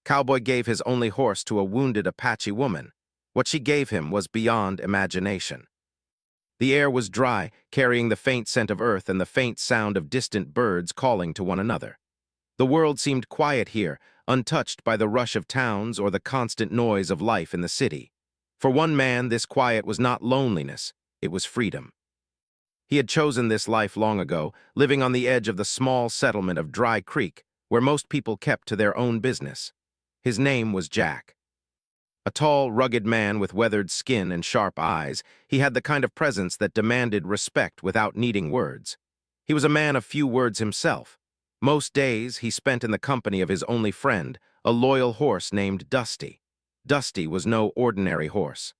Cowboy gave his only horse to a wounded Apache woman. What she gave him was beyond imagination. The air was dry, carrying the faint scent of earth and the faint sound of distant birds calling to one another. The world seemed quiet here, untouched by the rush of towns or the constant noise of life in the city. For one man, this quiet was not loneliness, it was freedom. He had chosen this life long ago, living on the edge of the small settlement of Dry Creek, where most people kept to their own business. His name was Jack. A tall, rugged man with weathered skin and sharp eyes, he had the kind of presence that demanded respect without needing words. He was a man of few words himself. Most days he spent in the company of his only friend, a loyal horse named Dusty. Dusty was no ordinary horse.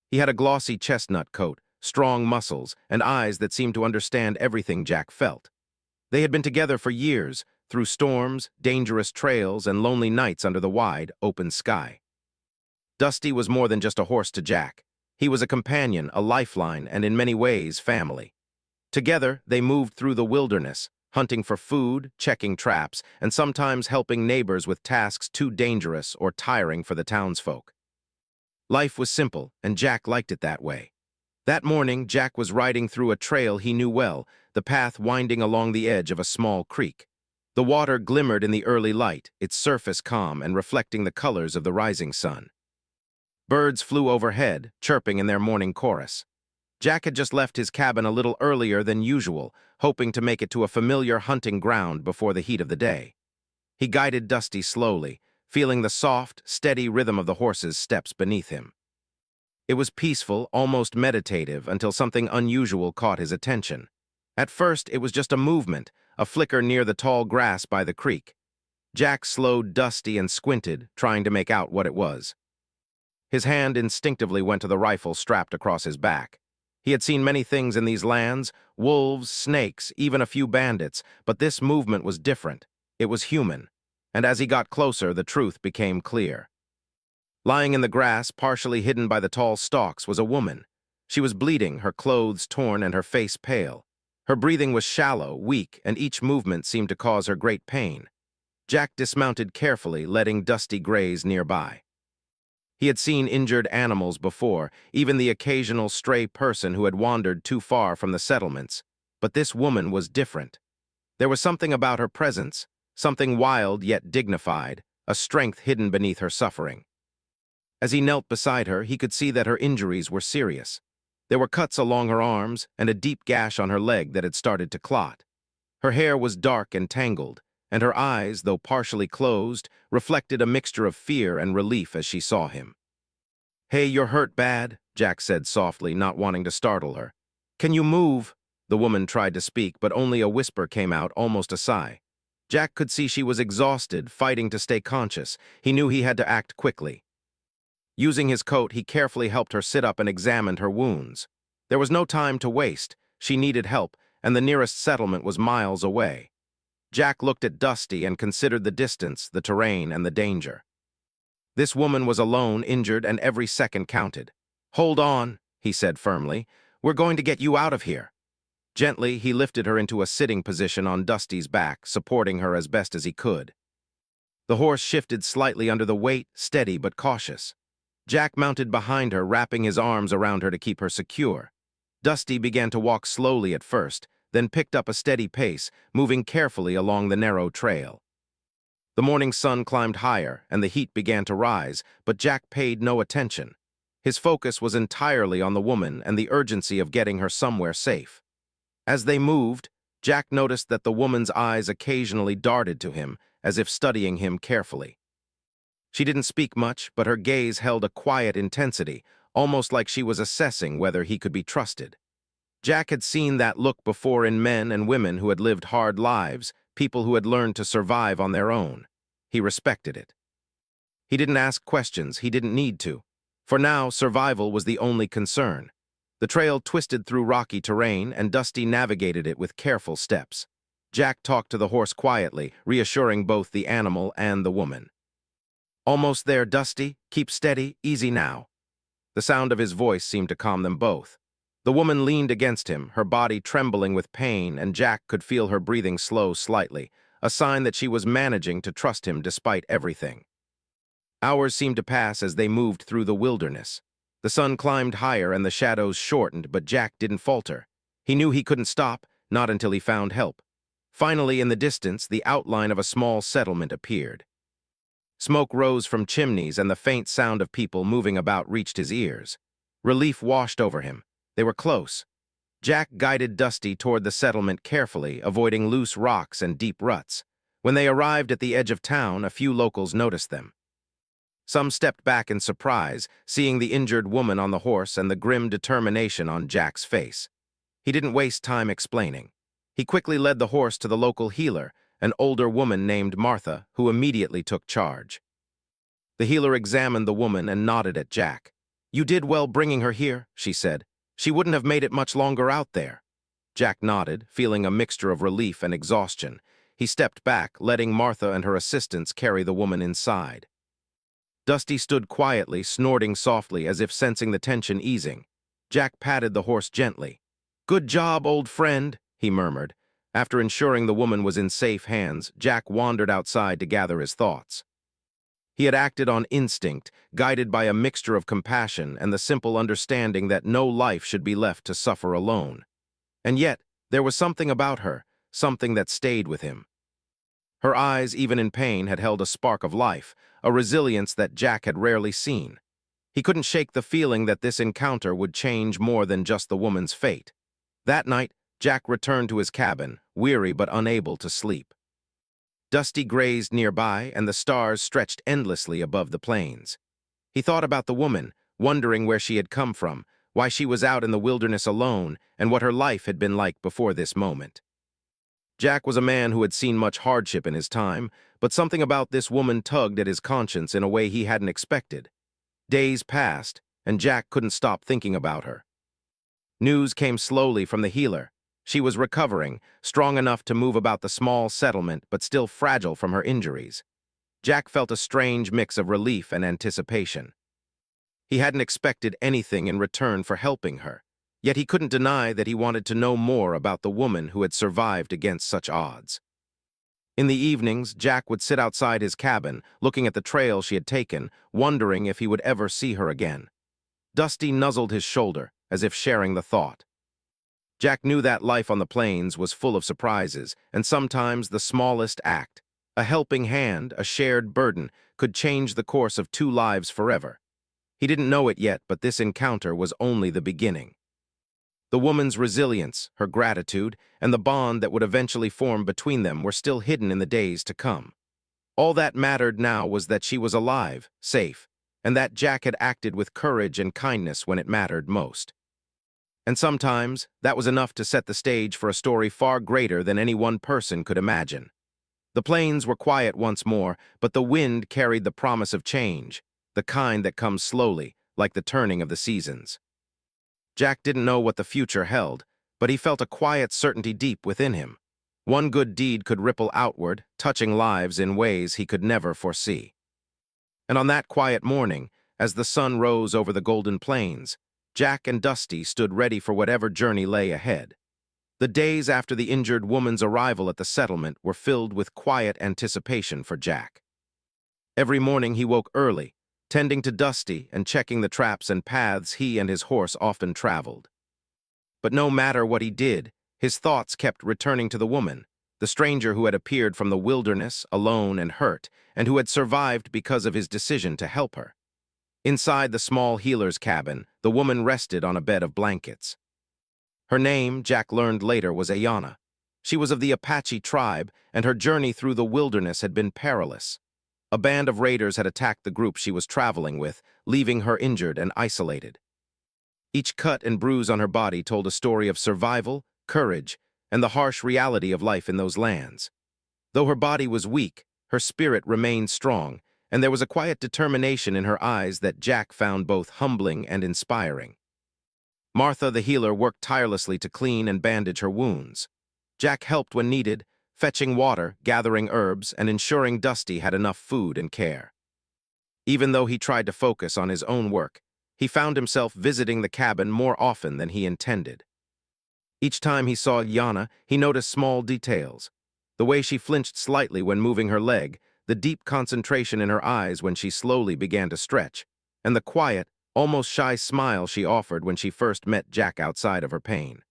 He had a glossy chestnut coat, strong muscles, and eyes that seemed to understand everything Jack felt. They had been together for years, through storms, dangerous trails, and lonely nights under the wide, open sky. Dusty was more than just a horse to Jack. He was a companion, a lifeline, and in many ways, family. Together, they moved through the wilderness, hunting for food, checking traps, and sometimes helping neighbors with tasks too dangerous or tiring for the townsfolk. Life was simple, and Jack liked it that way. That morning, Jack was riding through a trail he knew well, the path winding along the edge of a small creek. The water glimmered in the early light, its surface calm and reflecting the colors of the rising sun. Birds flew overhead, chirping in their morning chorus. Jack had just left his cabin a little earlier than usual, hoping to make it to a familiar hunting ground before the heat of the day. He guided Dusty slowly, feeling the soft, steady rhythm of the horse's steps beneath him. It was peaceful, almost meditative, until something unusual caught his attention. At first, it was just a movement, a flicker near the tall grass by the creek. Jack slowed Dusty and squinted, trying to make out what it was. His hand instinctively went to the rifle strapped across his back. He had seen many things in these lands, wolves, snakes, even a few bandits, but this movement was different. It was human, and as he got closer, the truth became clear. Lying in the grass, partially hidden by the tall stalks, was a woman. She was bleeding, her clothes torn and her face pale. Her breathing was shallow, weak, and each movement seemed to cause her great pain. Jack dismounted carefully, letting Dusty graze nearby. He had seen injured animals before, even the occasional stray person who had wandered too far from the settlements. But this woman was different. There was something about her presence, something wild yet dignified, a strength hidden beneath her suffering. As he knelt beside her, he could see that her injuries were serious. There were cuts along her arms and a deep gash on her leg that had started to clot. Her hair was dark and tangled, and her eyes, though partially closed, reflected a mixture of fear and relief as she saw him. "Hey, you're hurt bad," Jack said softly, not wanting to startle her. "Can you move?" The woman tried to speak, but only a whisper came out, almost a sigh. Jack could see she was exhausted, fighting to stay conscious. He knew he had to act quickly. Using his coat, he carefully helped her sit up and examined her wounds. There was no time to waste. She needed help, and the nearest settlement was miles away. Jack looked at Dusty and considered the distance, the terrain, and the danger. This woman was alone, injured, and every second counted. "Hold on," he said firmly. "We're going to get you out of here." Gently, he lifted her into a sitting position on Dusty's back, supporting her as best as he could. The horse shifted slightly under the weight, steady but cautious. Jack mounted behind her, wrapping his arms around her to keep her secure. Dusty began to walk slowly at first, then picked up a steady pace, moving carefully along the narrow trail. The morning sun climbed higher, and the heat began to rise, but Jack paid no attention. His focus was entirely on the woman and the urgency of getting her somewhere safe. As they moved, Jack noticed that the woman's eyes occasionally darted to him, as if studying him carefully. She didn't speak much, but her gaze held a quiet intensity, almost like she was assessing whether he could be trusted. Jack had seen that look before in men and women who had lived hard lives, people who had learned to survive on their own. He respected it. He didn't ask questions, he didn't need to. For now, survival was the only concern. The trail twisted through rocky terrain, and Dusty navigated it with careful steps. Jack talked to the horse quietly, reassuring both the animal and the woman. "Almost there, Dusty. Keep steady, easy now." The sound of his voice seemed to calm them both. The woman leaned against him, her body trembling with pain, and Jack could feel her breathing slow slightly, a sign that she was managing to trust him despite everything. Hours seemed to pass as they moved through the wilderness. The sun climbed higher and the shadows shortened, but Jack didn't falter. He knew he couldn't stop, not until he found help. Finally, in the distance, the outline of a small settlement appeared. Smoke rose from chimneys and the faint sound of people moving about reached his ears. Relief washed over him. They were close. Jack guided Dusty toward the settlement carefully, avoiding loose rocks and deep ruts. When they arrived at the edge of town, a few locals noticed them. Some stepped back in surprise, seeing the injured woman on the horse and the grim determination on Jack's face. He didn't waste time explaining. He quickly led the horse to the local healer, an older woman named Martha, who immediately took charge. The healer examined the woman and nodded at Jack. "You did well bringing her here," she said. "She wouldn't have made it much longer out there." Jack nodded, feeling a mixture of relief and exhaustion. He stepped back, letting Martha and her assistants carry the woman inside. Dusty stood quietly, snorting softly as if sensing the tension easing. Jack patted the horse gently. "Good job, old friend," he murmured. After ensuring the woman was in safe hands, Jack wandered outside to gather his thoughts. He had acted on instinct, guided by a mixture of compassion and the simple understanding that no life should be left to suffer alone. And yet, there was something about her, something that stayed with him. Her eyes, even in pain, had held a spark of life, a resilience that Jack had rarely seen. He couldn't shake the feeling that this encounter would change more than just the woman's fate. That night, Jack returned to his cabin, weary but unable to sleep. Dusty grazed nearby, and the stars stretched endlessly above the plains. He thought about the woman, wondering where she had come from, why she was out in the wilderness alone, and what her life had been like before this moment. Jack was a man who had seen much hardship in his time, but something about this woman tugged at his conscience in a way he hadn't expected. Days passed, and Jack couldn't stop thinking about her. News came slowly from the healer. She was recovering, strong enough to move about the small settlement, but still fragile from her injuries. Jack felt a strange mix of relief and anticipation. He hadn't expected anything in return for helping her, yet he couldn't deny that he wanted to know more about the woman who had survived against such odds. In the evenings, Jack would sit outside his cabin, looking at the trail she had taken, wondering if he would ever see her again. Dusty nuzzled his shoulder, as if sharing the thought. Jack knew that life on the plains was full of surprises, and sometimes the smallest act, a helping hand, a shared burden, could change the course of two lives forever. He didn't know it yet, but this encounter was only the beginning. The woman's resilience, her gratitude, and the bond that would eventually form between them were still hidden in the days to come. All that mattered now was that she was alive, safe, and that Jack had acted with courage and kindness when it mattered most. And sometimes, that was enough to set the stage for a story far greater than any one person could imagine. The plains were quiet once more, but the wind carried the promise of change, the kind that comes slowly, like the turning of the seasons. Jack didn't know what the future held, but he felt a quiet certainty deep within him. One good deed could ripple outward, touching lives in ways he could never foresee. And on that quiet morning, as the sun rose over the golden plains, Jack and Dusty stood ready for whatever journey lay ahead. The days after the injured woman's arrival at the settlement were filled with quiet anticipation for Jack. Every morning he woke early, tending to Dusty and checking the traps and paths he and his horse often traveled. But no matter what he did, his thoughts kept returning to the woman, the stranger who had appeared from the wilderness, alone and hurt, and who had survived because of his decision to help her. Inside the small healer's cabin, the woman rested on a bed of blankets. Her name, Jack learned later, was Ayana. She was of the Apache tribe, and her journey through the wilderness had been perilous. A band of raiders had attacked the group she was traveling with, leaving her injured and isolated. Each cut and bruise on her body told a story of survival, courage, and the harsh reality of life in those lands. Though her body was weak, her spirit remained strong, and there was a quiet determination in her eyes that Jack found both humbling and inspiring. Martha, the healer, worked tirelessly to clean and bandage her wounds. Jack helped when needed, fetching water, gathering herbs, and ensuring Dusty had enough food and care. Even though he tried to focus on his own work, he found himself visiting the cabin more often than he intended. Each time he saw Yana, he noticed small details. The way she flinched slightly when moving her leg, the deep concentration in her eyes when she slowly began to stretch, and the quiet, almost shy smile she offered when she first met Jack outside of her pain.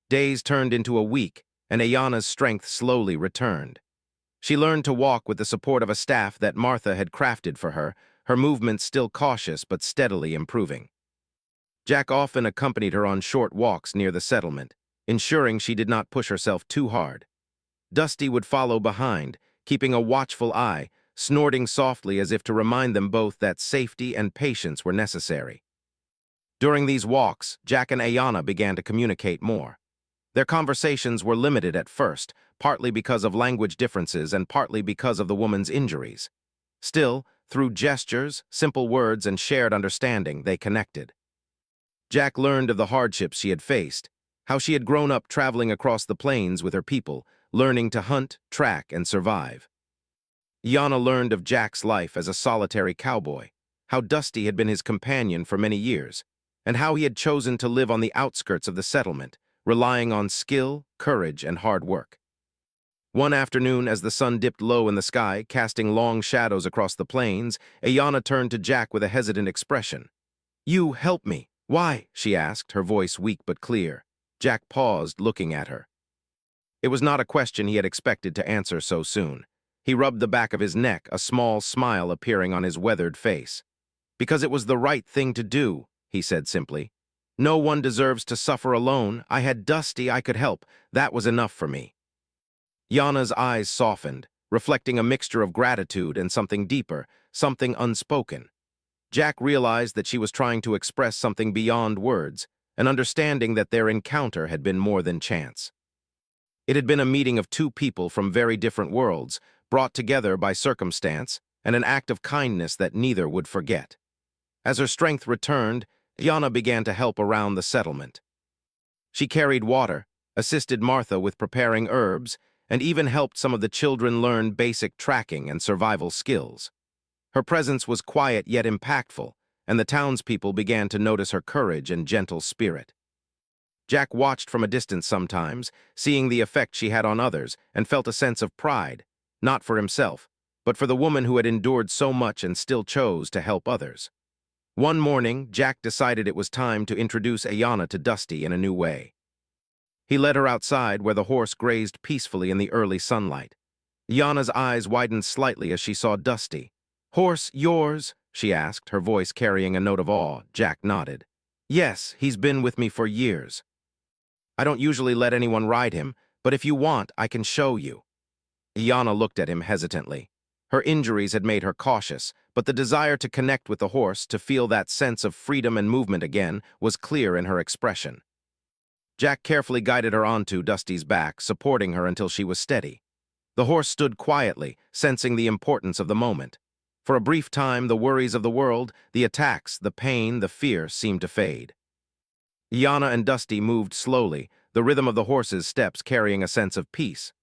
Days turned into a week, and Ayana's strength slowly returned. She learned to walk with the support of a staff that Martha had crafted for her, her movements still cautious but steadily improving. Jack often accompanied her on short walks near the settlement, ensuring she did not push herself too hard. Dusty would follow behind, keeping a watchful eye, snorting softly as if to remind them both that safety and patience were necessary. During these walks, Jack and Ayana began to communicate more. Their conversations were limited at first, partly because of language differences and partly because of the woman's injuries. Still, through gestures, simple words, and shared understanding, they connected. Jack learned of the hardships she had faced, how she had grown up traveling across the plains with her people, learning to hunt, track, and survive. Yana learned of Jack's life as a solitary cowboy, how Dusty had been his companion for many years, and how he had chosen to live on the outskirts of the settlement, relying on skill, courage, and hard work. One afternoon, as the sun dipped low in the sky, casting long shadows across the plains, Ayana turned to Jack with a hesitant expression. "You help me." "Why?" she asked, her voice weak but clear. Jack paused, looking at her. It was not a question he had expected to answer so soon. He rubbed the back of his neck, a small smile appearing on his weathered face. "Because it was the right thing to do," he said simply. "No one deserves to suffer alone. I had Dusty I could help. That was enough for me." Yana's eyes softened, reflecting a mixture of gratitude and something deeper, something unspoken. Jack realized that she was trying to express something beyond words, an understanding that their encounter had been more than chance. It had been a meeting of two people from very different worlds, brought together by circumstance and an act of kindness that neither would forget. As her strength returned, Yana began to help around the settlement. She carried water, assisted Martha with preparing herbs, and even helped some of the children learn basic tracking and survival skills. Her presence was quiet yet impactful, and the townspeople began to notice her courage and gentle spirit. Jack watched from a distance sometimes, seeing the effect she had on others, and felt a sense of pride, not for himself, but for the woman who had endured so much and still chose to help others. One morning, Jack decided it was time to introduce Ayana to Dusty in a new way. He led her outside where the horse grazed peacefully in the early sunlight. Ayana's eyes widened slightly as she saw Dusty. "Horse yours?" she asked, her voice carrying a note of awe. Jack nodded. "Yes, he's been with me for years. I don't usually let anyone ride him, but if you want, I can show you." Ayana looked at him hesitantly. Her injuries had made her cautious, but the desire to connect with the horse, to feel that sense of freedom and movement again, was clear in her expression. Jack carefully guided her onto Dusty's back, supporting her until she was steady. The horse stood quietly, sensing the importance of the moment. For a brief time, the worries of the world, the attacks, the pain, the fear seemed to fade. Yana and Dusty moved slowly, the rhythm of the horse's steps carrying a sense of peace.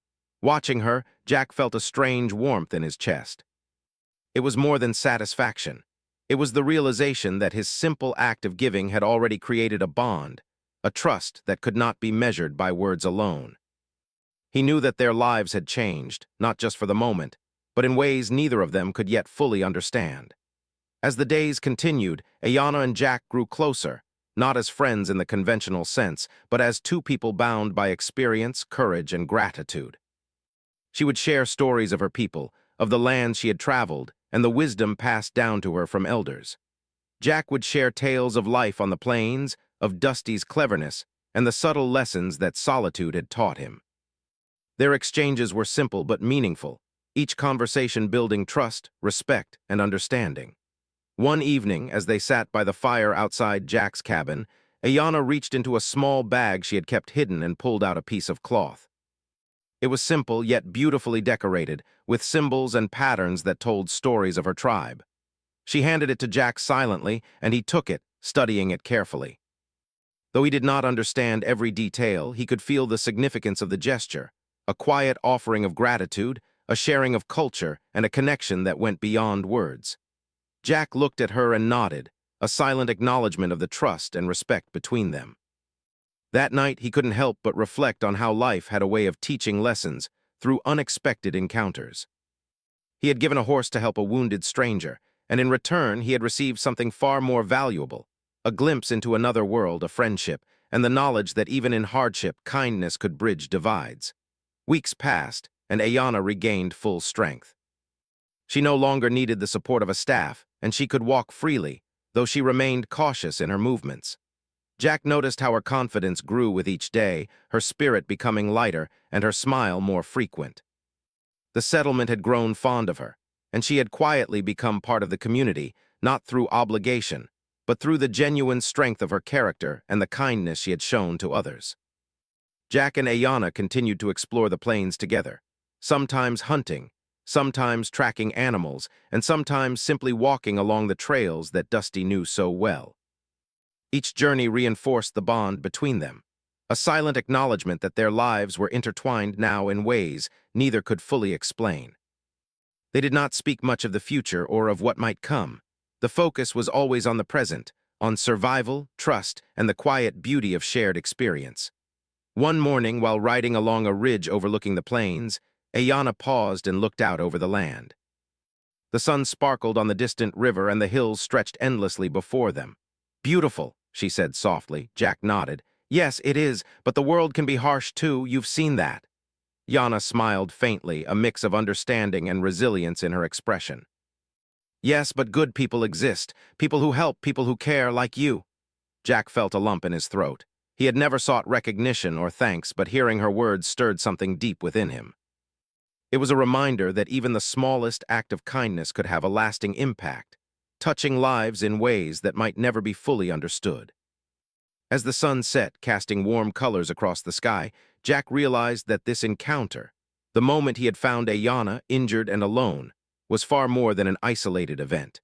Watching her, Jack felt a strange warmth in his chest. It was more than satisfaction. It was the realization that his simple act of giving had already created a bond, a trust that could not be measured by words alone. He knew that their lives had changed, not just for the moment, but in ways neither of them could yet fully understand. As the days continued, Ayana and Jack grew closer, not as friends in the conventional sense, but as two people bound by experience, courage, and gratitude. She would share stories of her people, of the lands she had traveled, and the wisdom passed down to her from elders. Jack would share tales of life on the plains, of Dusty's cleverness, and the subtle lessons that solitude had taught him. Their exchanges were simple but meaningful, each conversation building trust, respect, and understanding. One evening, as they sat by the fire outside Jack's cabin, Ayana reached into a small bag she had kept hidden and pulled out a piece of cloth. It was simple yet beautifully decorated, with symbols and patterns that told stories of her tribe. She handed it to Jack silently, and he took it, studying it carefully. Though he did not understand every detail, he could feel the significance of the gesture, a quiet offering of gratitude, a sharing of culture, and a connection that went beyond words. Jack looked at her and nodded, a silent acknowledgement of the trust and respect between them. That night, he couldn't help but reflect on how life had a way of teaching lessons through unexpected encounters. He had given a horse to help a wounded stranger, and in return he had received something far more valuable, a glimpse into another world, a friendship, and the knowledge that even in hardship, kindness could bridge divides. Weeks passed, and Ayana regained full strength. She no longer needed the support of a staff, and she could walk freely, though she remained cautious in her movements. Jack noticed how her confidence grew with each day, her spirit becoming lighter and her smile more frequent. The settlement had grown fond of her, and she had quietly become part of the community, not through obligation, but through the genuine strength of her character and the kindness she had shown to others. Jack and Ayana continued to explore the plains together, sometimes hunting, sometimes tracking animals, and sometimes simply walking along the trails that Dusty knew so well. Each journey reinforced the bond between them, a silent acknowledgement that their lives were intertwined now in ways neither could fully explain. They did not speak much of the future or of what might come. The focus was always on the present, on survival, trust, and the quiet beauty of shared experience. One morning, while riding along a ridge overlooking the plains, Ayana paused and looked out over the land. The sun sparkled on the distant river and the hills stretched endlessly before them. "Beautiful," she said softly. Jack nodded. "Yes, it is, but the world can be harsh too, you've seen that." Yana smiled faintly, a mix of understanding and resilience in her expression. "Yes, but good people exist, people who help, people who care, like you." Jack felt a lump in his throat. He had never sought recognition or thanks, but hearing her words stirred something deep within him. It was a reminder that even the smallest act of kindness could have a lasting impact, touching lives in ways that might never be fully understood. As the sun set, casting warm colors across the sky, Jack realized that this encounter, the moment he had found Ayana, injured and alone, was far more than an isolated event.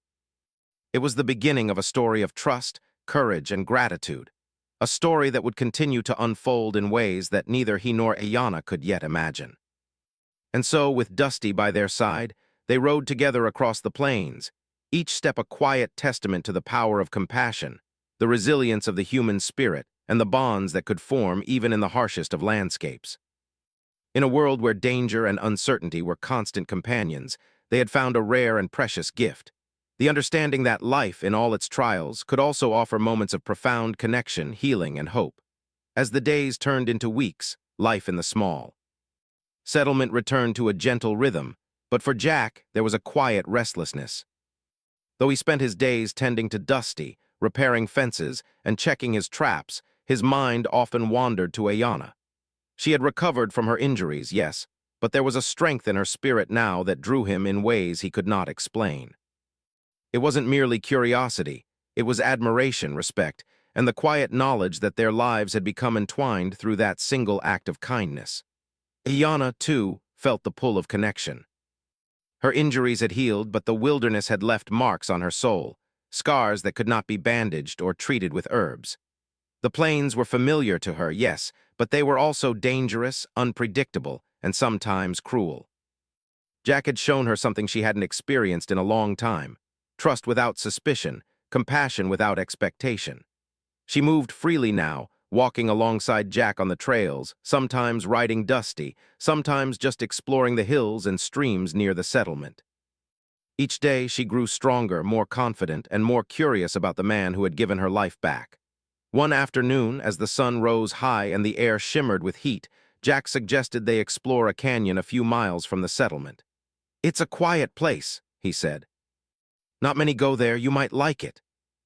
It was the beginning of a story of trust, courage, and gratitude, a story that would continue to unfold in ways that neither he nor Ayana could yet imagine. And so, with Dusty by their side, they rode together across the plains, each step a quiet testament to the power of compassion, the resilience of the human spirit, and the bonds that could form even in the harshest of landscapes. In a world where danger and uncertainty were constant companions, they had found a rare and precious gift, the understanding that life, in all its trials, could also offer moments of profound connection, healing, and hope. As the days turned into weeks, life in the small settlement returned to a gentle rhythm, but for Jack, there was a quiet restlessness. Though he spent his days tending to Dusty, repairing fences, and checking his traps, his mind often wandered to Ayana. She had recovered from her injuries, yes, but there was a strength in her spirit now that drew him in ways he could not explain. It wasn't merely curiosity, it was admiration, respect, and the quiet knowledge that their lives had become entwined through that single act of kindness. Ayana, too, felt the pull of connection. Her injuries had healed, but the wilderness had left marks on her soul, scars that could not be bandaged or treated with herbs. The plains were familiar to her, yes, but they were also dangerous, unpredictable, and sometimes cruel. Jack had shown her something she hadn't experienced in a long time: trust without suspicion, compassion without expectation. She moved freely now, walking alongside Jack on the trails, sometimes riding Dusty, sometimes just exploring the hills and streams near the settlement. Each day she grew stronger, more confident, and more curious about the man who had given her life back. One afternoon, as the sun rose high and the air shimmered with heat, Jack suggested they explore a canyon a few miles from the settlement. "It's a quiet place," he said. "Not many go there, you might like it."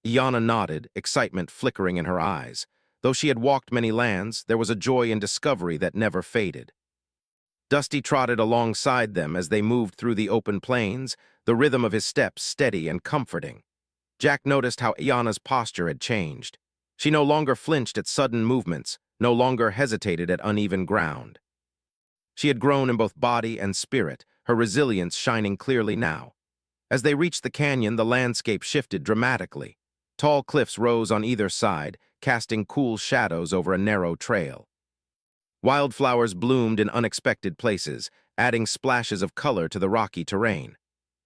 Iana nodded, excitement flickering in her eyes. Though she had walked many lands, there was a joy in discovery that never faded. Dusty trotted alongside them as they moved through the open plains, the rhythm of his steps steady and comforting. Jack noticed how Iana's posture had changed. She no longer flinched at sudden movements, no longer hesitated at uneven ground. She had grown in both body and spirit, her resilience shining clearly now. As they reached the canyon, the landscape shifted dramatically. Tall cliffs rose on either side, casting cool shadows over a narrow trail. Wildflowers bloomed in unexpected places, adding splashes of color to the rocky terrain.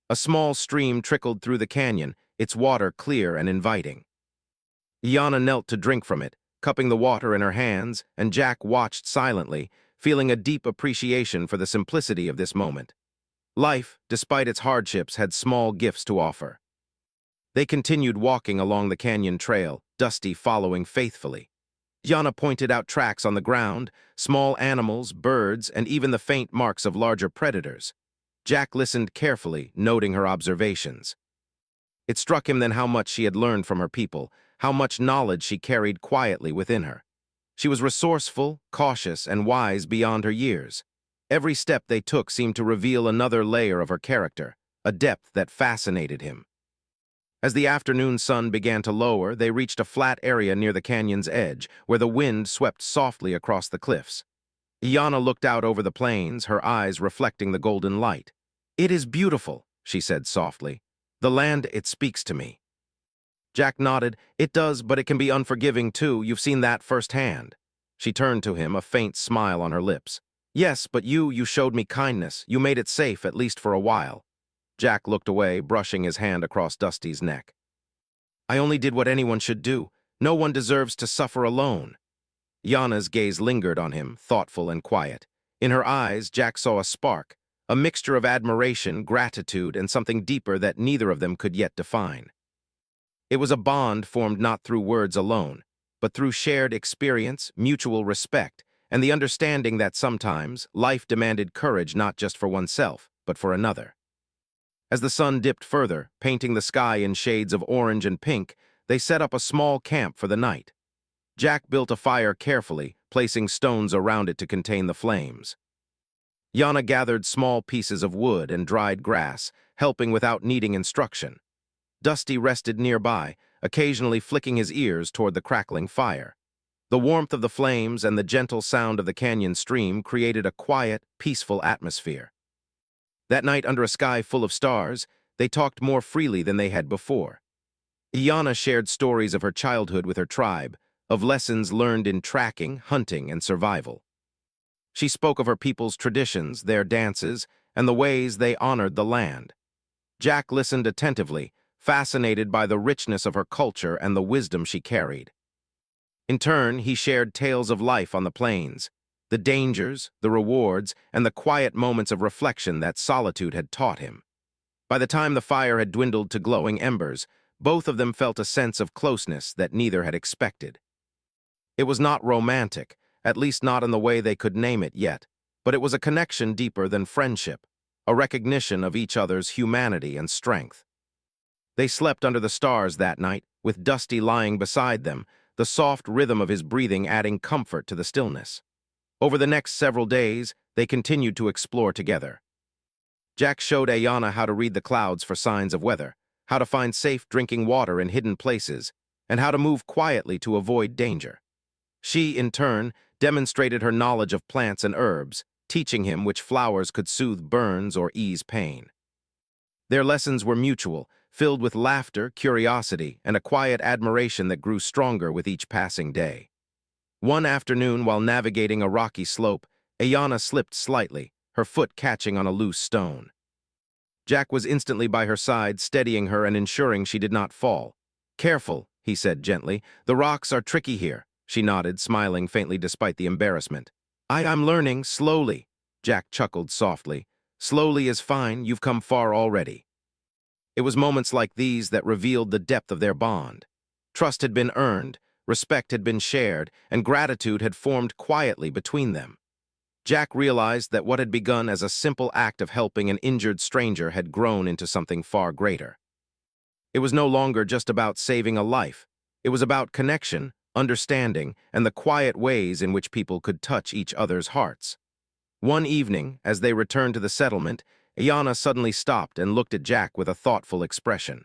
A small stream trickled through the canyon, its water clear and inviting. Iana knelt to drink from it, cupping the water in her hands, and Jack watched silently, feeling a deep appreciation for the simplicity of this moment. Life, despite its hardships, had small gifts to offer. They continued walking along the canyon trail, Dusty following faithfully. Yana pointed out tracks on the ground, small animals, birds, and even the faint marks of larger predators. Jack listened carefully, noting her observations. It struck him then how much she had learned from her people, how much knowledge she carried quietly within her. She was resourceful, cautious, and wise beyond her years. Every step they took seemed to reveal another layer of her character, a depth that fascinated him. As the afternoon sun began to lower, they reached a flat area near the canyon's edge, where the wind swept softly across the cliffs. Iana looked out over the plains, her eyes reflecting the golden light. "It is beautiful," she said softly. "The land, it speaks to me." Jack nodded. "It does, but it can be unforgiving too. You've seen that firsthand." She turned to him, a faint smile on her lips. "Yes, but you showed me kindness. You made it safe, at least for a while." Jack looked away, brushing his hand across Dusty's neck. "I only did what anyone should do. No one deserves to suffer alone." Yana's gaze lingered on him, thoughtful and quiet. In her eyes, Jack saw a spark, a mixture of admiration, gratitude, and something deeper that neither of them could yet define. It was a bond formed not through words alone, but through shared experience, mutual respect, and the understanding that sometimes life demanded courage not just for oneself, but for another. As the sun dipped further, painting the sky in shades of orange and pink, they set up a small camp for the night. Jack built a fire carefully, placing stones around it to contain the flames. Yana gathered small pieces of wood and dried grass, helping without needing instruction. Dusty rested nearby, occasionally flicking his ears toward the crackling fire. The warmth of the flames and the gentle sound of the canyon stream created a quiet, peaceful atmosphere. That night, under a sky full of stars, they talked more freely than they had before. Iana shared stories of her childhood with her tribe, of lessons learned in tracking, hunting, and survival. She spoke of her people's traditions, their dances, and the ways they honored the land. Jack listened attentively, fascinated by the richness of her culture and the wisdom she carried. In turn, he shared tales of life on the plains, the dangers, the rewards, and the quiet moments of reflection that solitude had taught him. By the time the fire had dwindled to glowing embers, both of them felt a sense of closeness that neither had expected. It was not romantic, at least not in the way they could name it yet, but it was a connection deeper than friendship, a recognition of each other's humanity and strength. They slept under the stars that night, with Dusty lying beside them, the soft rhythm of his breathing adding comfort to the stillness. Over the next several days, they continued to explore together. Jack showed Ayana how to read the clouds for signs of weather, how to find safe drinking water in hidden places, and how to move quietly to avoid danger. She, in turn, demonstrated her knowledge of plants and herbs, teaching him which flowers could soothe burns or ease pain. Their lessons were mutual, filled with laughter, curiosity, and a quiet admiration that grew stronger with each passing day. One afternoon, while navigating a rocky slope, Ayana slipped slightly, her foot catching on a loose stone. Jack was instantly by her side, steadying her and ensuring she did not fall. "Careful," he said gently. "The rocks are tricky here." She nodded, smiling faintly despite the embarrassment. I'm learning, slowly." Jack chuckled softly. "Slowly is fine, you've come far already." It was moments like these that revealed the depth of their bond. Trust had been earned, respect had been shared, and gratitude had formed quietly between them. Jack realized that what had begun as a simple act of helping an injured stranger had grown into something far greater. It was no longer just about saving a life. It was about connection, understanding, and the quiet ways in which people could touch each other's hearts. One evening, as they returned to the settlement, Ayana suddenly stopped and looked at Jack with a thoughtful expression.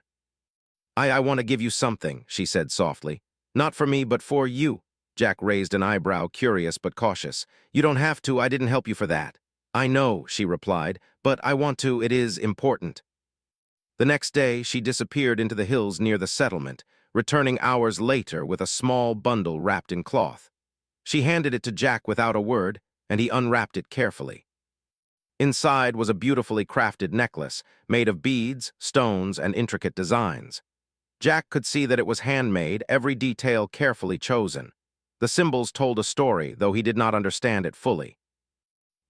I want to give you something," she said softly. "Not for me, but for you." Jack raised an eyebrow, curious but cautious. "You don't have to, I didn't help you for that." "I know," she replied, "but I want to, it is important." The next day, she disappeared into the hills near the settlement, returning hours later with a small bundle wrapped in cloth. She handed it to Jack without a word, and he unwrapped it carefully. Inside was a beautifully crafted necklace, made of beads, stones, and intricate designs. Jack could see that it was handmade, every detail carefully chosen. The symbols told a story, though he did not understand it fully.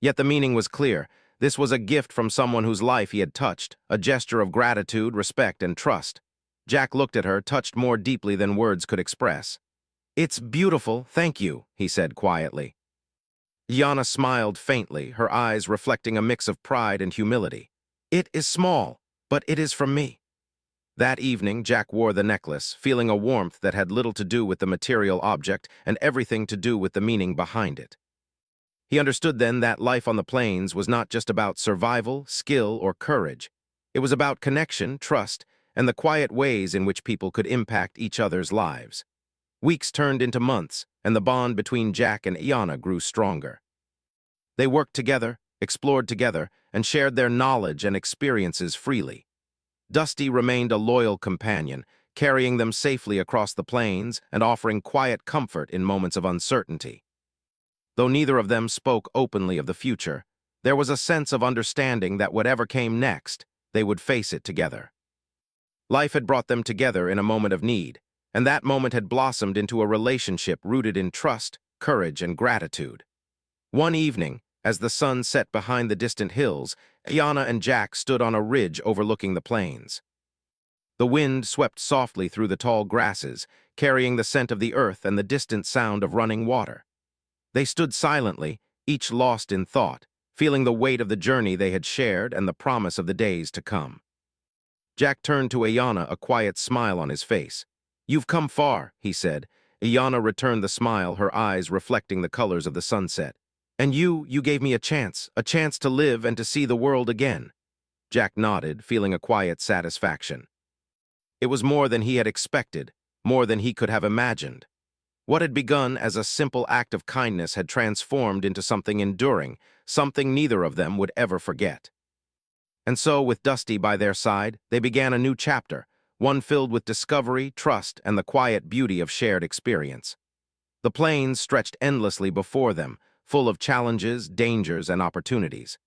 Yet the meaning was clear. This was a gift from someone whose life he had touched, a gesture of gratitude, respect, and trust. Jack looked at her, touched more deeply than words could express. "It's beautiful, thank you," he said quietly. Yana smiled faintly, her eyes reflecting a mix of pride and humility. "It is small, but it is from me." That evening, Jack wore the necklace, feeling a warmth that had little to do with the material object and everything to do with the meaning behind it. He understood then that life on the plains was not just about survival, skill, or courage. It was about connection, trust, and the quiet ways in which people could impact each other's lives. Weeks turned into months, and the bond between Jack and Iana grew stronger. They worked together, explored together, and shared their knowledge and experiences freely. Dusty remained a loyal companion, carrying them safely across the plains and offering quiet comfort in moments of uncertainty. Though neither of them spoke openly of the future, there was a sense of understanding that whatever came next, they would face it together. Life had brought them together in a moment of need, and that moment had blossomed into a relationship rooted in trust, courage, and gratitude. One evening, as the sun set behind the distant hills, Iana and Jack stood on a ridge overlooking the plains. The wind swept softly through the tall grasses, carrying the scent of the earth and the distant sound of running water. They stood silently, each lost in thought, feeling the weight of the journey they had shared and the promise of the days to come. Jack turned to Iana, a quiet smile on his face. "You've come far," he said. Iana returned the smile, her eyes reflecting the colors of the sunset. "And you gave me a chance to live and to see the world again." Jack nodded, feeling a quiet satisfaction. It was more than he had expected, more than he could have imagined. What had begun as a simple act of kindness had transformed into something enduring, something neither of them would ever forget. And so, with Dusty by their side, they began a new chapter, one filled with discovery, trust, and the quiet beauty of shared experience. The plains stretched endlessly before them, full of challenges, dangers, and opportunities.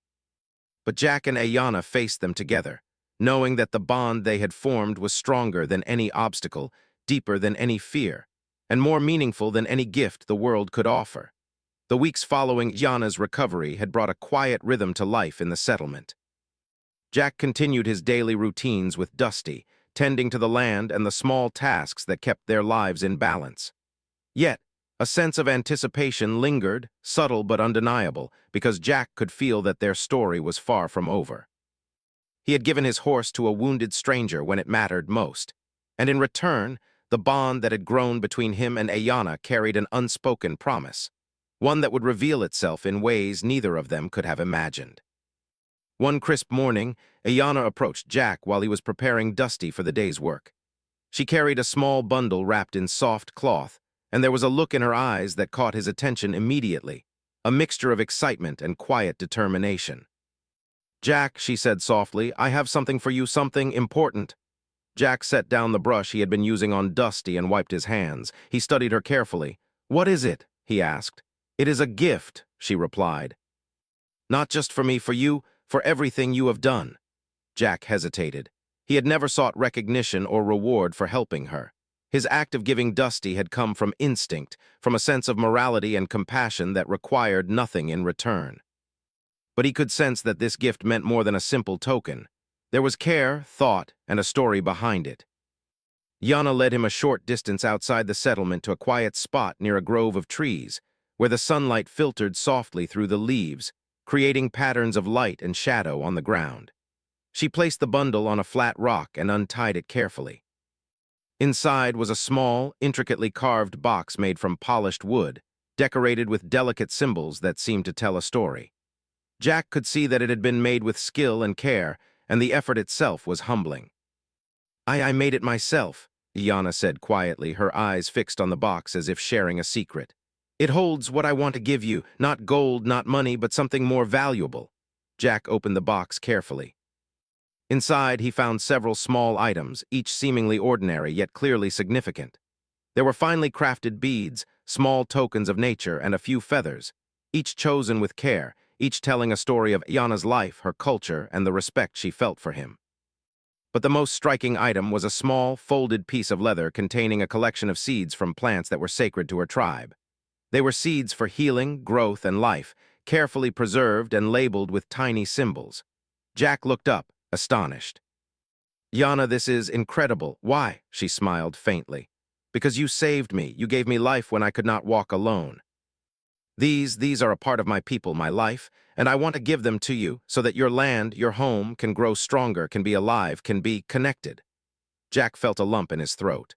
But Jack and Iana faced them together, knowing that the bond they had formed was stronger than any obstacle, deeper than any fear, and more meaningful than any gift the world could offer. The weeks following Iana's recovery had brought a quiet rhythm to life in the settlement. Jack continued his daily routines with Dusty, tending to the land and the small tasks that kept their lives in balance. Yet, a sense of anticipation lingered, subtle but undeniable, because Jack could feel that their story was far from over. He had given his horse to a wounded stranger when it mattered most, and in return, the bond that had grown between him and Iana carried an unspoken promise, one that would reveal itself in ways neither of them could have imagined. One crisp morning, Iana approached Jack while he was preparing Dusty for the day's work. She carried a small bundle wrapped in soft cloth, and there was a look in her eyes that caught his attention immediately, a mixture of excitement and quiet determination. "Jack," she said softly, "I have something for you, something important." Jack set down the brush he had been using on Dusty and wiped his hands. He studied her carefully. "What is it?" he asked. "It is a gift," she replied. "Not just for me, for you, for everything you have done." Jack hesitated. He had never sought recognition or reward for helping her. His act of giving Dusty had come from instinct, from a sense of morality and compassion that required nothing in return. But he could sense that this gift meant more than a simple token. There was care, thought, and a story behind it. Yana led him a short distance outside the settlement to a quiet spot near a grove of trees, where the sunlight filtered softly through the leaves, creating patterns of light and shadow on the ground. She placed the bundle on a flat rock and untied it carefully. Inside was a small, intricately carved box made from polished wood, decorated with delicate symbols that seemed to tell a story. Jack could see that it had been made with skill and care, and the effort itself was humbling. I made it myself," Iana said quietly, her eyes fixed on the box as if sharing a secret. "It holds what I want to give you, not gold, not money, but something more valuable." Jack opened the box carefully. Inside, he found several small items, each seemingly ordinary yet clearly significant. There were finely crafted beads, small tokens of nature, and a few feathers, each chosen with care, each telling a story of Iana's life, her culture, and the respect she felt for him. But the most striking item was a small, folded piece of leather containing a collection of seeds from plants that were sacred to her tribe. They were seeds for healing, growth, and life, carefully preserved and labeled with tiny symbols. Jack looked up, astonished. "Yana, this is incredible." "Why?" she smiled faintly. "Because you saved me. You gave me life when I could not walk alone. These are a part of my people, my life, and I want to give them to you so that your land, your home, can grow stronger, can be alive, can be connected." Jack felt a lump in his throat.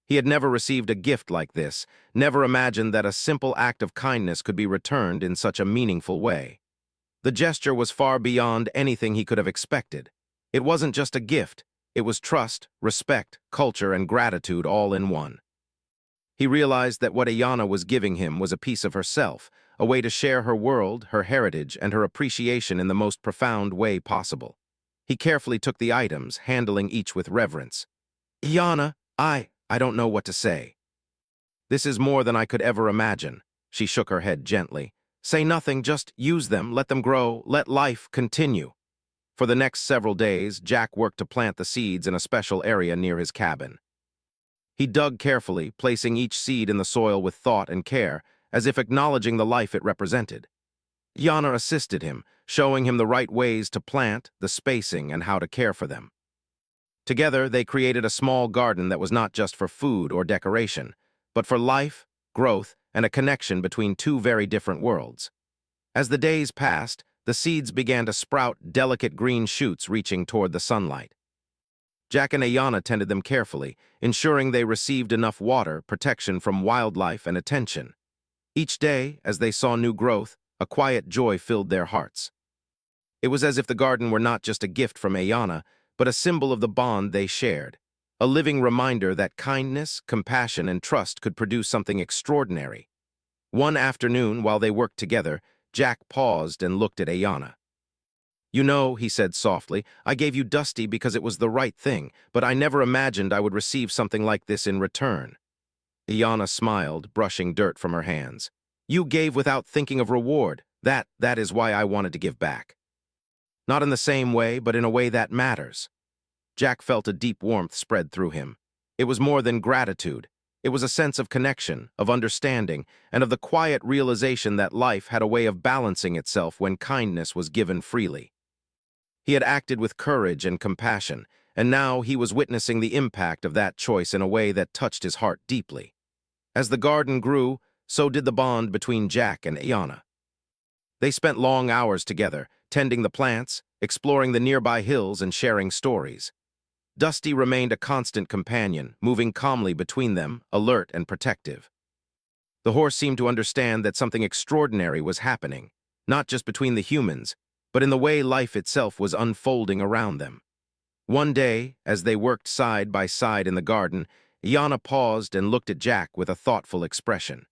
He had never received a gift like this, never imagined that a simple act of kindness could be returned in such a meaningful way. The gesture was far beyond anything he could have expected. It wasn't just a gift, it was trust, respect, culture, and gratitude all in one. He realized that what Ayana was giving him was a piece of herself, a way to share her world, her heritage, and her appreciation in the most profound way possible. He carefully took the items, handling each with reverence. "Ayana, I don't know what to say. This is more than I could ever imagine." She shook her head gently. "Say nothing, just use them, let them grow, let life continue." For the next several days, Jack worked to plant the seeds in a special area near his cabin. He dug carefully, placing each seed in the soil with thought and care, as if acknowledging the life it represented. Yana assisted him, showing him the right ways to plant, the spacing, and how to care for them. Together, they created a small garden that was not just for food or decoration, but for life, growth, and a connection between two very different worlds. As the days passed, the seeds began to sprout delicate green shoots reaching toward the sunlight. Jack and Ayana tended them carefully, ensuring they received enough water, protection from wildlife, and attention. Each day, as they saw new growth, a quiet joy filled their hearts. It was as if the garden were not just a gift from Ayana, but a symbol of the bond they shared, a living reminder that kindness, compassion, and trust could produce something extraordinary. One afternoon, while they worked together, Jack paused and looked at Ayana. "You know," he said softly, "I gave you Dusty because it was the right thing, but I never imagined I would receive something like this in return." Ayana smiled, brushing dirt from her hands. "You gave without thinking of reward. That is why I wanted to give back. Not in the same way, but in a way that matters." Jack felt a deep warmth spread through him. It was more than gratitude. It was a sense of connection, of understanding, and of the quiet realization that life had a way of balancing itself when kindness was given freely. He had acted with courage and compassion, and now he was witnessing the impact of that choice in a way that touched his heart deeply. As the garden grew, so did the bond between Jack and Ayana. They spent long hours together, tending the plants, exploring the nearby hills, and sharing stories. Dusty remained a constant companion, moving calmly between them, alert and protective. The horse seemed to understand that something extraordinary was happening, not just between the humans, but in the way life itself was unfolding around them. One day, as they worked side by side in the garden, Ayana paused and looked at Jack with a thoughtful expression.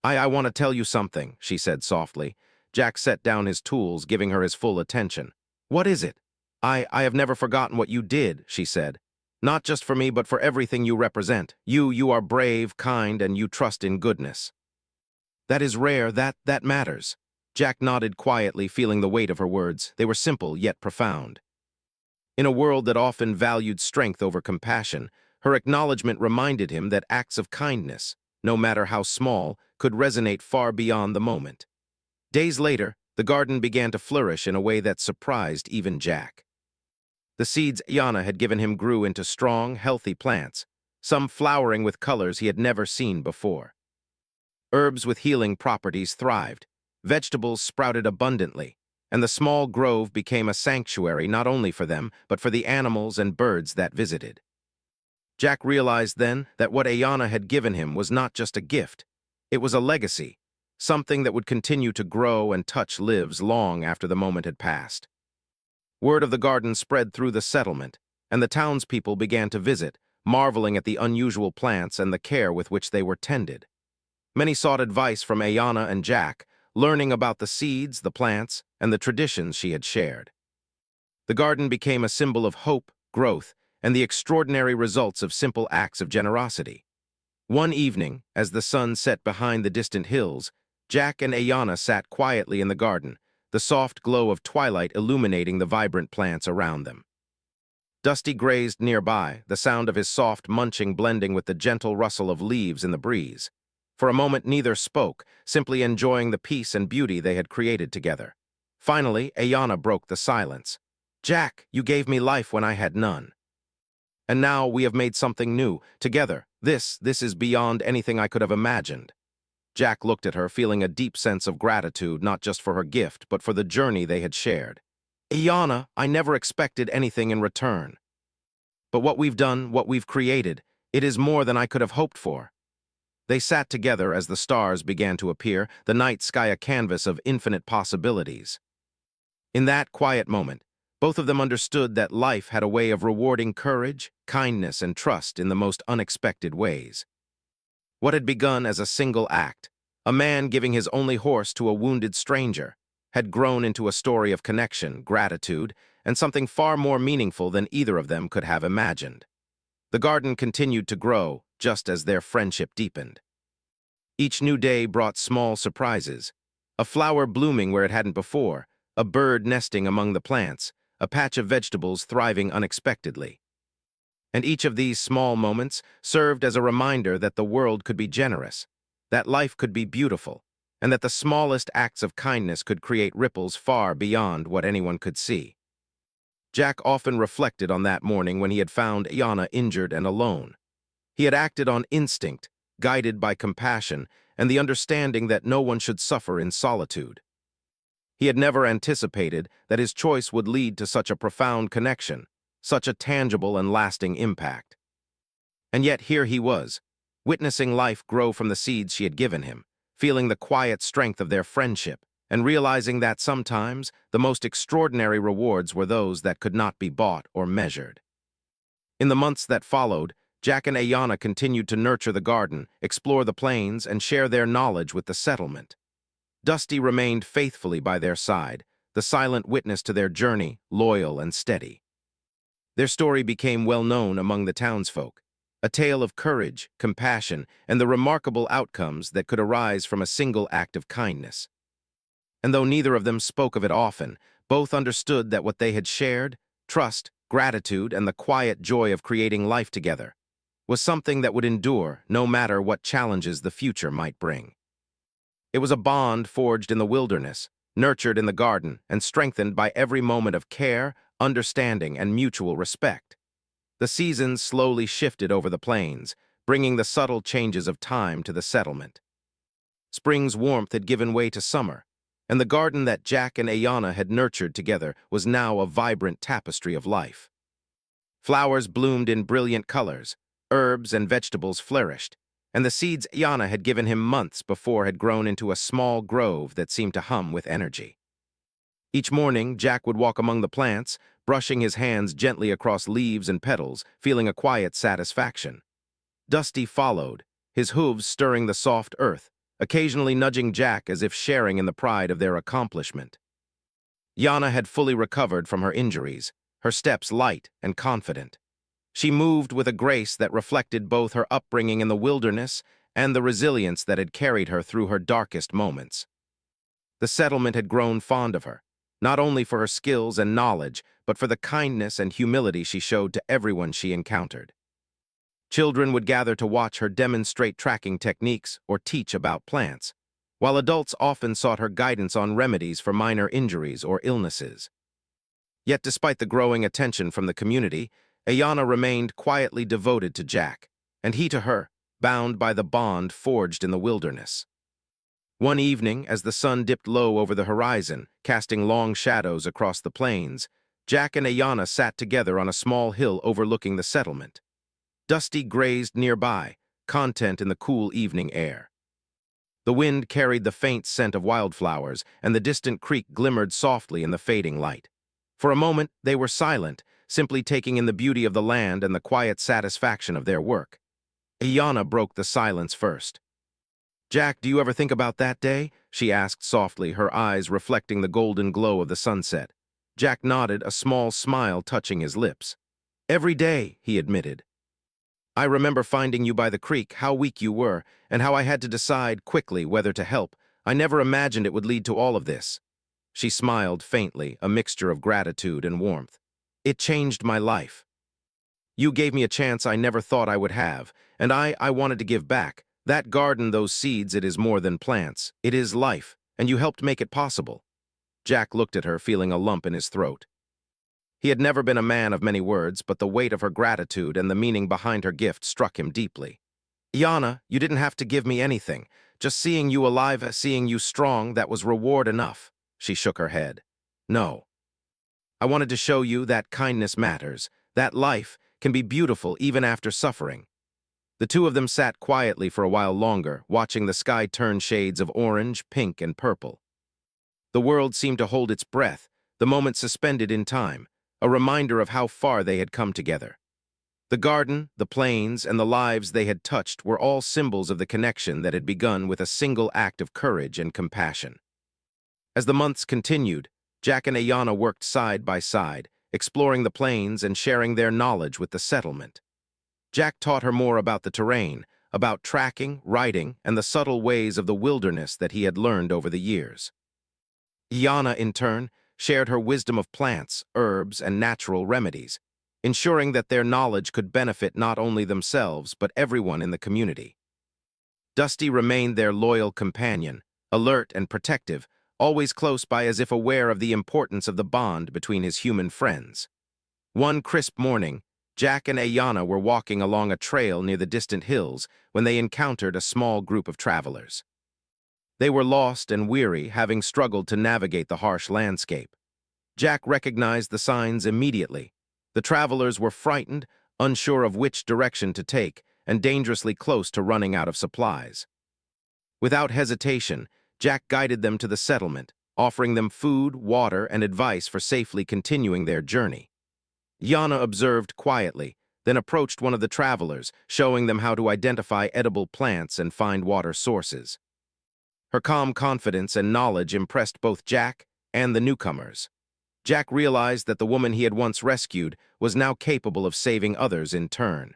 I want to tell you something," she said softly. Jack set down his tools, giving her his full attention. "What is it?" I have never forgotten what you did," she said. "Not just for me, but for everything you represent. You are brave, kind, and you trust in goodness." "That is rare, that matters." Jack nodded quietly, feeling the weight of her words. They were simple, yet profound. In a world that often valued strength over compassion, her acknowledgement reminded him that acts of kindness, no matter how small, could resonate far beyond the moment. Days later, the garden began to flourish in a way that surprised even Jack. The seeds Ayana had given him grew into strong, healthy plants, some flowering with colors he had never seen before. Herbs with healing properties thrived, vegetables sprouted abundantly, and the small grove became a sanctuary not only for them, but for the animals and birds that visited. Jack realized then that what Ayana had given him was not just a gift, it was a legacy, something that would continue to grow and touch lives long after the moment had passed. Word of the garden spread through the settlement, and the townspeople began to visit, marveling at the unusual plants and the care with which they were tended. Many sought advice from Ayana and Jack, learning about the seeds, the plants, and the traditions she had shared. The garden became a symbol of hope, growth, and the extraordinary results of simple acts of generosity. One evening, as the sun set behind the distant hills, Jack and Ayana sat quietly in the garden, the soft glow of twilight illuminating the vibrant plants around them. Dusty grazed nearby, the sound of his soft munching blending with the gentle rustle of leaves in the breeze. For a moment, neither spoke, simply enjoying the peace and beauty they had created together. Finally, Ayana broke the silence. "Jack, you gave me life when I had none. And now we have made something new, together. This is beyond anything I could have imagined." Jack looked at her, feeling a deep sense of gratitude, not just for her gift, but for the journey they had shared. "Ayana, I never expected anything in return. But what we've done, what we've created, it is more than I could have hoped for." They sat together as the stars began to appear, the night sky a canvas of infinite possibilities. In that quiet moment, both of them understood that life had a way of rewarding courage, kindness, and trust in the most unexpected ways. What had begun as a single act, a man giving his only horse to a wounded stranger, had grown into a story of connection, gratitude, and something far more meaningful than either of them could have imagined. The garden continued to grow, just as their friendship deepened. Each new day brought small surprises: a flower blooming where it hadn't before, a bird nesting among the plants, a patch of vegetables thriving unexpectedly. And each of these small moments served as a reminder that the world could be generous, that life could be beautiful, and that the smallest acts of kindness could create ripples far beyond what anyone could see. Jack often reflected on that morning when he had found Ayana injured and alone. He had acted on instinct, guided by compassion and the understanding that no one should suffer in solitude. He had never anticipated that his choice would lead to such a profound connection, such a tangible and lasting impact. And yet here he was, witnessing life grow from the seeds she had given him, feeling the quiet strength of their friendship, and realizing that sometimes the most extraordinary rewards were those that could not be bought or measured. In the months that followed, Jack and Ayana continued to nurture the garden, explore the plains, and share their knowledge with the settlement. Dusty remained faithfully by their side, the silent witness to their journey, loyal and steady. Their story became well known among the townsfolk, a tale of courage, compassion, and the remarkable outcomes that could arise from a single act of kindness. And though neither of them spoke of it often, both understood that what they had shared, trust, gratitude, and the quiet joy of creating life together, was something that would endure no matter what challenges the future might bring. It was a bond forged in the wilderness, nurtured in the garden, and strengthened by every moment of care, understanding, and mutual respect. The seasons slowly shifted over the plains, bringing the subtle changes of time to the settlement. Spring's warmth had given way to summer, and the garden that Jack and Ayana had nurtured together was now a vibrant tapestry of life. Flowers bloomed in brilliant colors, herbs and vegetables flourished, and the seeds Ayana had given him months before had grown into a small grove that seemed to hum with energy. Each morning, Jack would walk among the plants, brushing his hands gently across leaves and petals, feeling a quiet satisfaction. Dusty followed, his hooves stirring the soft earth, occasionally nudging Jack as if sharing in the pride of their accomplishment. Yana had fully recovered from her injuries, her steps light and confident. She moved with a grace that reflected both her upbringing in the wilderness and the resilience that had carried her through her darkest moments. The settlement had grown fond of her, not only for her skills and knowledge, but for the kindness and humility she showed to everyone she encountered. Children would gather to watch her demonstrate tracking techniques or teach about plants, while adults often sought her guidance on remedies for minor injuries or illnesses. Yet despite the growing attention from the community, Ayana remained quietly devoted to Jack, and he to her, bound by the bond forged in the wilderness. One evening, as the sun dipped low over the horizon, casting long shadows across the plains, Jack and Ayana sat together on a small hill overlooking the settlement. Dusty grazed nearby, content in the cool evening air. The wind carried the faint scent of wildflowers, and the distant creek glimmered softly in the fading light. For a moment, they were silent, simply taking in the beauty of the land and the quiet satisfaction of their work. Ayana broke the silence first. "Jack, do you ever think about that day?" she asked softly, her eyes reflecting the golden glow of the sunset. Jack nodded, a small smile touching his lips. "Every day," he admitted. "I remember finding you by the creek, how weak you were, and how I had to decide quickly whether to help. I never imagined it would lead to all of this." She smiled faintly, a mixture of gratitude and warmth. "It changed my life. You gave me a chance I never thought I would have, and I wanted to give back. That garden, those seeds, it is more than plants. It is life, and you helped make it possible. Jack looked at her, feeling a lump in his throat. He had never been a man of many words, but the weight of her gratitude and the meaning behind her gift struck him deeply. Yana, you didn't have to give me anything. Just seeing you alive, seeing you strong, that was reward enough. She shook her head. No. I wanted to show you that kindness matters, that life can be beautiful even after suffering. The two of them sat quietly for a while longer, watching the sky turn shades of orange, pink, and purple. The world seemed to hold its breath, the moment suspended in time, a reminder of how far they had come together. The garden, the plains, and the lives they had touched were all symbols of the connection that had begun with a single act of courage and compassion. As the months continued, Jack and Ayana worked side by side, exploring the plains and sharing their knowledge with the settlement. Jack taught her more about the terrain, about tracking, riding, and the subtle ways of the wilderness that he had learned over the years. Ayana, in turn, shared her wisdom of plants, herbs, and natural remedies, ensuring that their knowledge could benefit not only themselves but everyone in the community. Dusty remained their loyal companion, alert and protective, always close by as if aware of the importance of the bond between his human friends. One crisp morning, Jack and Ayana were walking along a trail near the distant hills when they encountered a small group of travelers. They were lost and weary, having struggled to navigate the harsh landscape. Jack recognized the signs immediately. The travelers were frightened, unsure of which direction to take, and dangerously close to running out of supplies. Without hesitation, Jack guided them to the settlement, offering them food, water, and advice for safely continuing their journey. Yana observed quietly, then approached one of the travelers, showing them how to identify edible plants and find water sources. Her calm confidence and knowledge impressed both Jack and the newcomers. Jack realized that the woman he had once rescued was now capable of saving others in turn.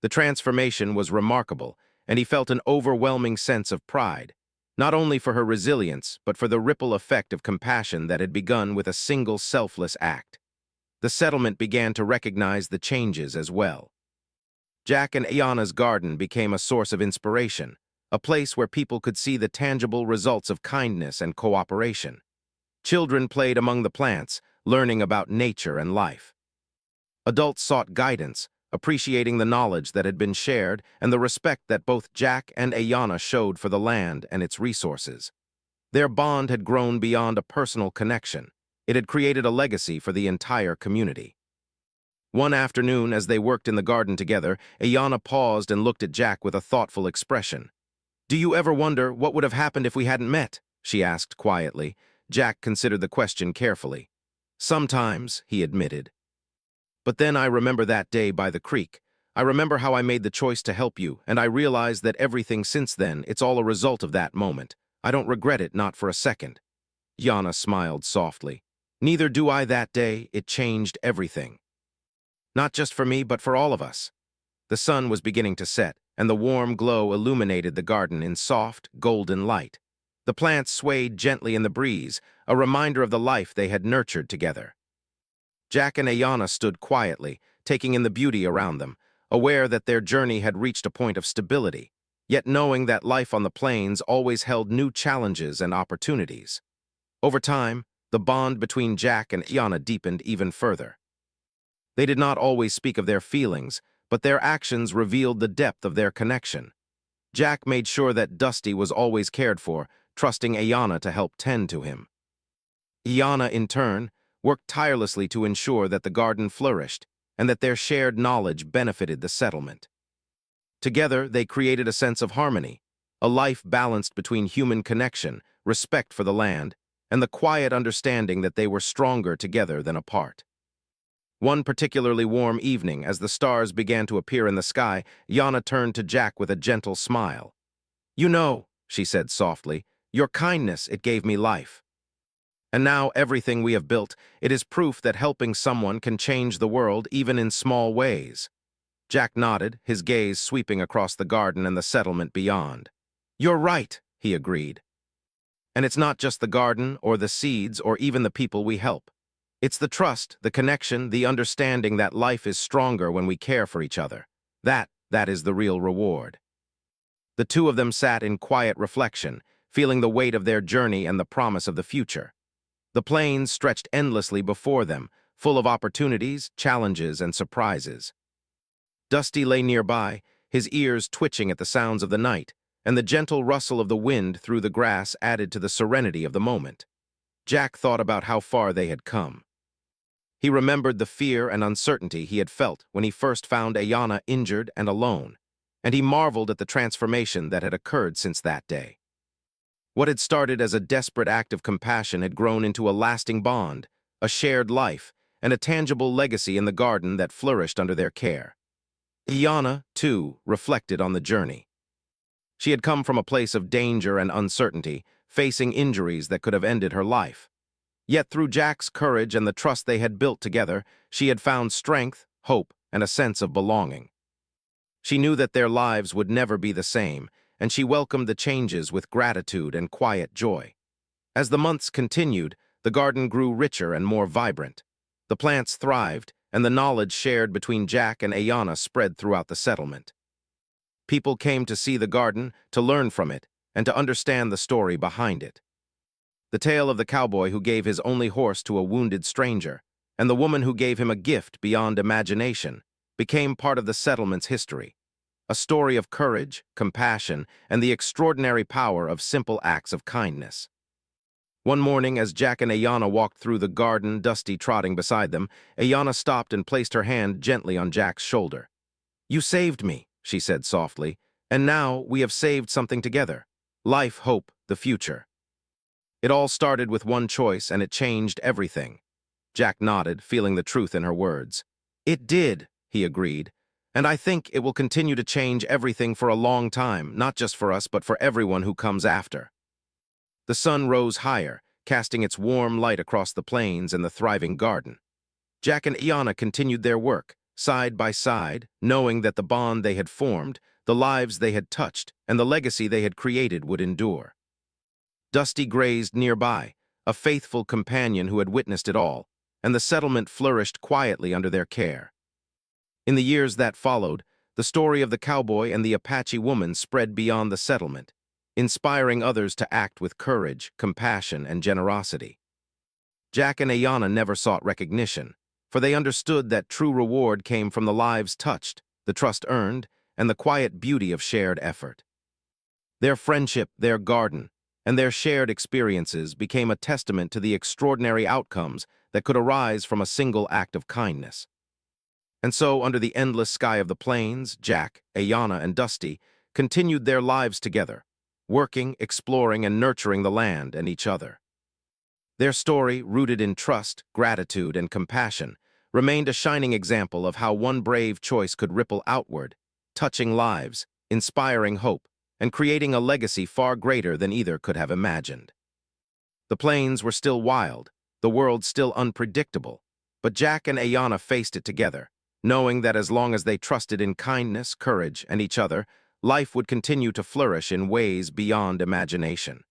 The transformation was remarkable, and he felt an overwhelming sense of pride, not only for her resilience, but for the ripple effect of compassion that had begun with a single selfless act. The settlement began to recognize the changes as well. Jack and Ayana's garden became a source of inspiration, a place where people could see the tangible results of kindness and cooperation. Children played among the plants, learning about nature and life. Adults sought guidance, appreciating the knowledge that had been shared and the respect that both Jack and Ayana showed for the land and its resources. Their bond had grown beyond a personal connection. It had created a legacy for the entire community. One afternoon, as they worked in the garden together, Ayana paused and looked at Jack with a thoughtful expression. "Do you ever wonder what would have happened if we hadn't met?" she asked quietly. Jack considered the question carefully. "Sometimes," he admitted. "But then I remember that day by the creek. I remember how I made the choice to help you, and I realized that everything since then, it's all a result of that moment. I don't regret it, not for a second." Yana smiled softly. "Neither do I that day. It changed everything. Not just for me, but for all of us." The sun was beginning to set, and the warm glow illuminated the garden in soft, golden light. The plants swayed gently in the breeze, a reminder of the life they had nurtured together. Jack and Ayana stood quietly, taking in the beauty around them, aware that their journey had reached a point of stability, yet knowing that life on the plains always held new challenges and opportunities. Over time, the bond between Jack and Ayana deepened even further. They did not always speak of their feelings, but their actions revealed the depth of their connection. Jack made sure that Dusty was always cared for, trusting Ayana to help tend to him. Ayana, in turn, worked tirelessly to ensure that the garden flourished and that their shared knowledge benefited the settlement. Together, they created a sense of harmony, a life balanced between human connection, respect for the land, and the quiet understanding that they were stronger together than apart. One particularly warm evening, as the stars began to appear in the sky, Yana turned to Jack with a gentle smile. "You know," she said softly, "your kindness, it gave me life. And now everything we have built, it is proof that helping someone can change the world even in small ways." Jack nodded, his gaze sweeping across the garden and the settlement beyond. "You're right," he agreed. "And it's not just the garden or the seeds or even the people we help. It's the trust, the connection, the understanding that life is stronger when we care for each other. That is the real reward." The two of them sat in quiet reflection, feeling the weight of their journey and the promise of the future. The plains stretched endlessly before them, full of opportunities, challenges, and surprises. Dusty lay nearby, his ears twitching at the sounds of the night, and the gentle rustle of the wind through the grass added to the serenity of the moment. Jack thought about how far they had come. He remembered the fear and uncertainty he had felt when he first found Ayana injured and alone, and he marveled at the transformation that had occurred since that day. What had started as a desperate act of compassion had grown into a lasting bond, a shared life, and a tangible legacy in the garden that flourished under their care. Ayana, too, reflected on the journey. She had come from a place of danger and uncertainty, facing injuries that could have ended her life. Yet through Jack's courage and the trust they had built together, she had found strength, hope, and a sense of belonging. She knew that their lives would never be the same, and she welcomed the changes with gratitude and quiet joy. As the months continued, the garden grew richer and more vibrant. The plants thrived, and the knowledge shared between Jack and Ayana spread throughout the settlement. People came to see the garden, to learn from it, and to understand the story behind it. The tale of the cowboy who gave his only horse to a wounded stranger, and the woman who gave him a gift beyond imagination, became part of the settlement's history. A story of courage, compassion, and the extraordinary power of simple acts of kindness. One morning, as Jack and Ayana walked through the garden, Dusty trotting beside them, Ayana stopped and placed her hand gently on Jack's shoulder. "You saved me," she said softly, "and now we have saved something together. Life, hope, the future." It all started with one choice, and it changed everything. Jack nodded, feeling the truth in her words. "It did," he agreed, "and I think it will continue to change everything for a long time, not just for us, but for everyone who comes after." The sun rose higher, casting its warm light across the plains and the thriving garden. Jack and Ayana continued their work, side by side, knowing that the bond they had formed, the lives they had touched, and the legacy they had created would endure. Dusty grazed nearby, a faithful companion who had witnessed it all, and the settlement flourished quietly under their care. In the years that followed, the story of the cowboy and the Apache woman spread beyond the settlement, inspiring others to act with courage, compassion, and generosity. Jack and Ayana never sought recognition, for they understood that true reward came from the lives touched, the trust earned, and the quiet beauty of shared effort. Their friendship, their garden, and their shared experiences became a testament to the extraordinary outcomes that could arise from a single act of kindness. And so, under the endless sky of the plains, Jack, Ayana, and Dusty continued their lives together, working, exploring, and nurturing the land and each other. Their story, rooted in trust, gratitude, and compassion, remained a shining example of how one brave choice could ripple outward, touching lives, inspiring hope, and creating a legacy far greater than either could have imagined. The plains were still wild, the world still unpredictable, but Jack and Ayana faced it together, knowing that as long as they trusted in kindness, courage, and each other, life would continue to flourish in ways beyond imagination.